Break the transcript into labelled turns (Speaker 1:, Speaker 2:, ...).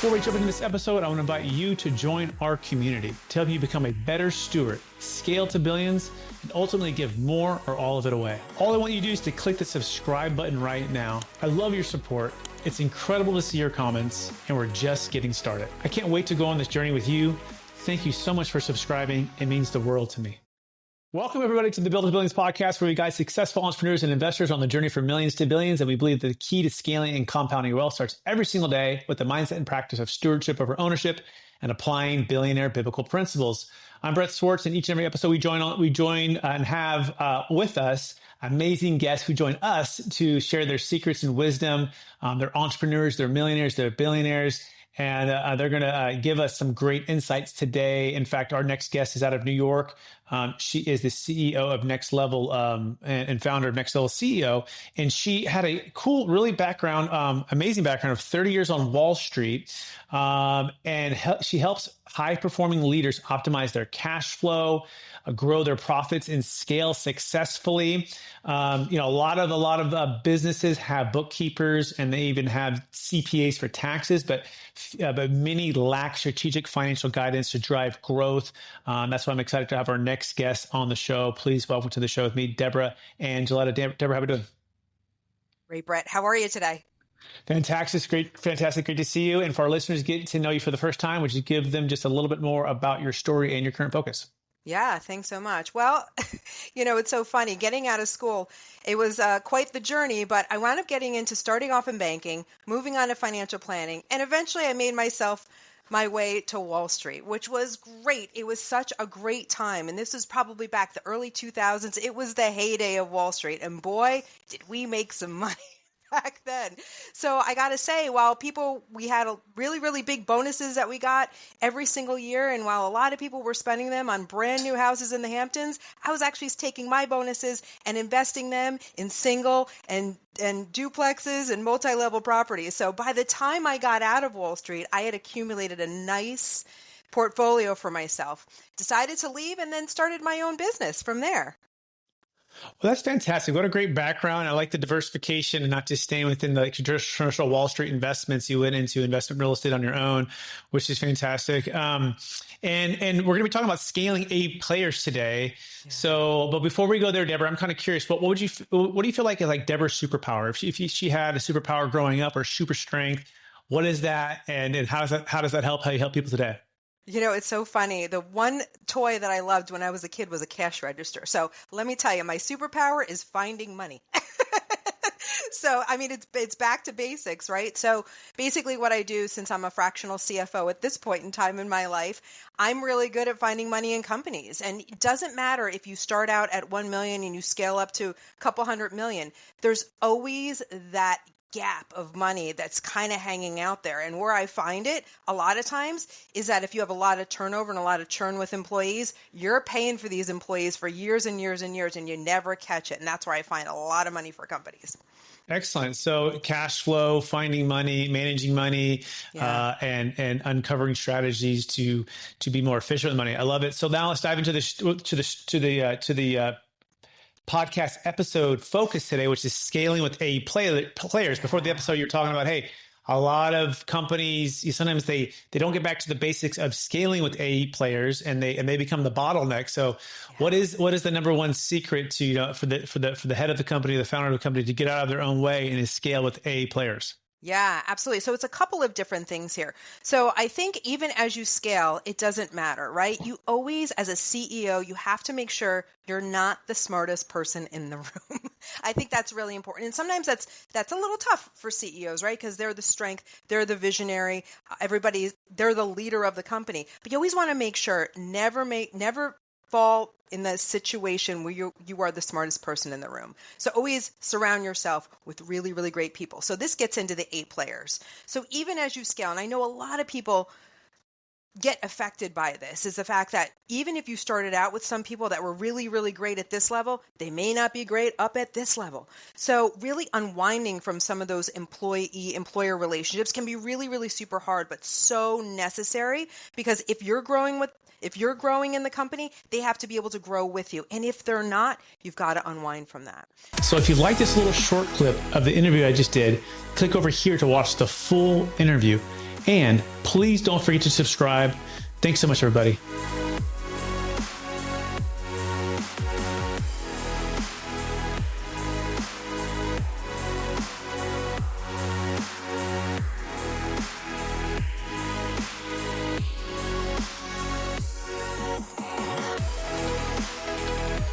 Speaker 1: Before we jump into this episode, I want to invite you to join our community to help you become a better steward, scale to billions, and ultimately give more or all of it away. All I want you to do is to click the subscribe button right now. I love your support. It's incredible to see your comments, and we're just getting started. I can't wait to go on this journey with you. Thank you so much for subscribing. It means the world to me. Welcome, everybody, to the Build to Billions podcast, where we guide successful entrepreneurs and investors on the journey from millions to billions. And we believe that the key to scaling and compounding wealth starts every single day with the mindset and practice of stewardship over ownership and applying billionaire biblical principles. I'm Brett Swartz, and each and every episode we join and have with us amazing guests who join us to share their secrets and wisdom. They're entrepreneurs, they're millionaires, they're billionaires. And they're going to give us some great insights today. In fact, our next guest is out of New York. She is the CEO of Next Level and founder of Next Level CEO. And she had a cool, really amazing background of 30 years on Wall Street. She helps high-performing leaders optimize their cash flow, grow their profits, and scale successfully. A lot of businesses have bookkeepers, and they even have CPAs for taxes, but many lack strategic financial guidance to drive growth. That's why I'm excited to have our next guest on the show. Please welcome to the show with me, Deborah Angellitta. Deborah, how are we doing?
Speaker 2: Great, Brett. How are you today?
Speaker 1: Fantastic. Great to see you. And for our listeners, get to know you for the first time, would you give them just a little bit more about your story and your current focus?
Speaker 2: Yeah, thanks so much. Well, it's so funny. Getting out of school, it was quite the journey, but I wound up getting into starting off in banking, moving on to financial planning, and eventually I made my way to Wall Street, which was great. It was such a great time. And this was probably back the early 2000s. It was the heyday of Wall Street. And boy, did we make some money back then. So I got to say, we had really, really big bonuses that we got every single year. And while a lot of people were spending them on brand new houses in the Hamptons, I was actually taking my bonuses and investing them in single and duplexes and multi-level properties. So by the time I got out of Wall Street, I had accumulated a nice portfolio for myself, decided to leave, and then started my own business from there.
Speaker 1: Well, that's fantastic. What a great background. I like the diversification and not just staying within the traditional Wall Street investments. You went into investment real estate on your own, which is fantastic. And we're going to be talking about scaling A players today. Yeah. So, but before we go there, Deborah, I'm kind of curious, what do you feel like is like Deborah's superpower? If she had a superpower growing up or super strength, what is that? And how does that help people today?
Speaker 2: It's so funny. The one toy that I loved when I was a kid was a cash register. So let me tell you, my superpower is finding money. So, it's back to basics, right? So basically what I do, since I'm a fractional CFO at this point in time in my life, I'm really good at finding money in companies. And it doesn't matter if you start out at 1 million and you scale up to a couple $100 million. There's always that gap of money that's kind of hanging out there. And where I find it a lot of times is that if you have a lot of turnover and a lot of churn with employees, you're paying for these employees for years and years and years, and you never catch it. And that's where I find a lot of money for companies.
Speaker 1: Excellent. So cash flow, finding money, managing money, and uncovering strategies to be more efficient with money. I love it. So now let's dive into the podcast episode focus today, which is scaling with A players. Before the episode, you're talking about, hey, a lot of companies, sometimes they don't get back to the basics of scaling with A players, and they become the bottleneck. So what is the number one secret to, for the head of the company, the founder of the company, to get out of their own way and to scale with A players?
Speaker 2: Yeah, absolutely. So it's a couple of different things here. So I think even as you scale, it doesn't matter, right? You always, as a CEO, you have to make sure you're not the smartest person in the room. I think that's really important. And sometimes that's a little tough for CEOs, right? Because they're the strength, they're the visionary, they're the leader of the company. But you always want to make sure, never fall in the situation where you are the smartest person in the room. So always surround yourself with really, really great people. So this gets into the A players. So even as you scale, and I know a lot of people get affected by this, is the fact that even if you started out with some people that were really, really great at this level, they may not be great up at this level. So really unwinding from some of those employee-employer relationships can be really, really super hard, but so necessary, because if you're growing in the company, they have to be able to grow with you. And if they're not, you've got to unwind from that.
Speaker 1: So if you like this little short clip of the interview I just did, click over here to watch the full interview. And please don't forget to subscribe. Thanks so much, everybody.